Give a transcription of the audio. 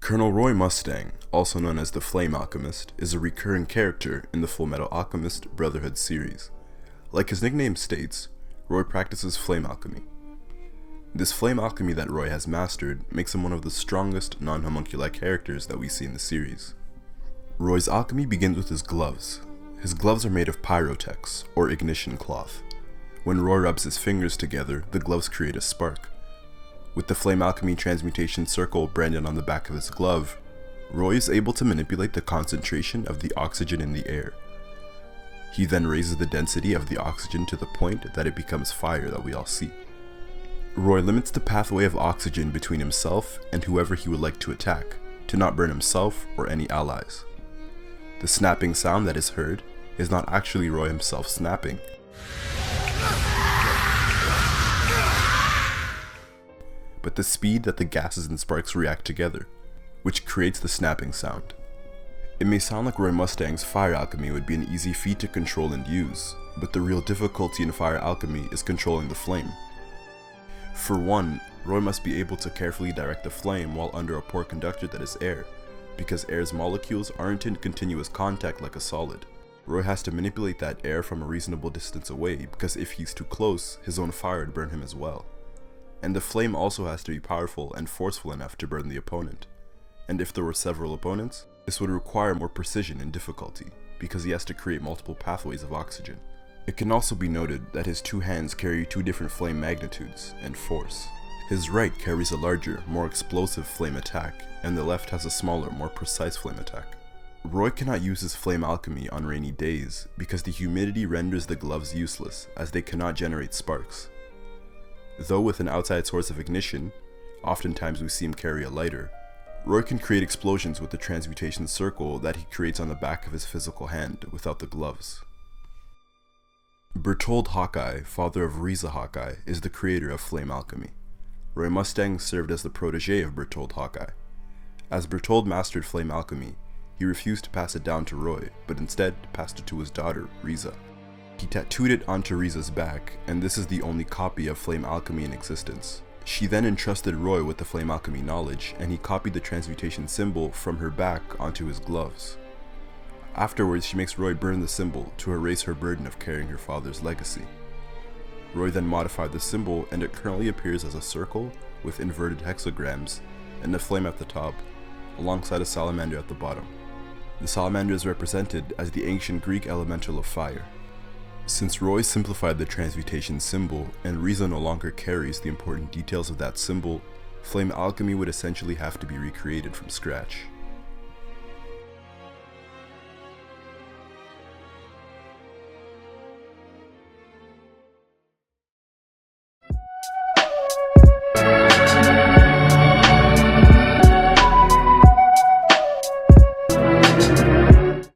Colonel Roy Mustang, also known as the Flame Alchemist, is a recurring character in the Fullmetal Alchemist Brotherhood series. Like his nickname states, Roy practices flame alchemy. This flame alchemy that Roy has mastered makes him one of the strongest non-homunculi characters that we see in the series. Roy's alchemy begins with his gloves. His gloves are made of pyrotex, or ignition cloth. When Roy rubs his fingers together, the gloves create a spark. With the flame alchemy transmutation circle branded on the back of his glove, Roy is able to manipulate the concentration of the oxygen in the air. He then raises the density of the oxygen to the point that it becomes fire that we all see. Roy limits the pathway of oxygen between himself and whoever he would like to attack, to not burn himself or any allies. The snapping sound that is heard is not actually Roy himself snapping, but the speed that the gases and sparks react together, which creates the snapping sound. It may sound like Roy Mustang's fire alchemy would be an easy feat to control and use, but the real difficulty in fire alchemy is controlling the flame. For one, Roy must be able to carefully direct the flame while under a poor conductor that is air, because air's molecules aren't in continuous contact like a solid. Roy has to manipulate that air from a reasonable distance away, because if he's too close, his own fire would burn him as well. And the flame also has to be powerful and forceful enough to burn the opponent. And if there were several opponents, this would require more precision and difficulty, because he has to create multiple pathways of oxygen. It can also be noted that his two hands carry two different flame magnitudes and force. His right carries a larger, more explosive flame attack, and the left has a smaller, more precise flame attack. Roy cannot use his flame alchemy on rainy days, because the humidity renders the gloves useless, as they cannot generate sparks. Though with an outside source of ignition, oftentimes we see him carry a lighter, Roy can create explosions with the transmutation circle that he creates on the back of his physical hand without the gloves. Bertold Hawkeye, father of Riza Hawkeye, is the creator of flame alchemy. Roy Mustang served as the protege of Bertold Hawkeye. As Bertold mastered flame alchemy, he refused to pass it down to Roy, but instead passed it to his daughter, Riza. He tattooed it onto Riza's back, and this is the only copy of flame alchemy in existence. She then entrusted Roy with the flame alchemy knowledge, and he copied the transmutation symbol from her back onto his gloves. Afterwards, she makes Roy burn the symbol to erase her burden of carrying her father's legacy. Roy then modified the symbol, and it currently appears as a circle with inverted hexagrams and a flame at the top, alongside a salamander at the bottom. The salamander is represented as the ancient Greek elemental of fire. Since Roy simplified the transmutation symbol, and Riza no longer carries the important details of that symbol, flame alchemy would essentially have to be recreated from scratch.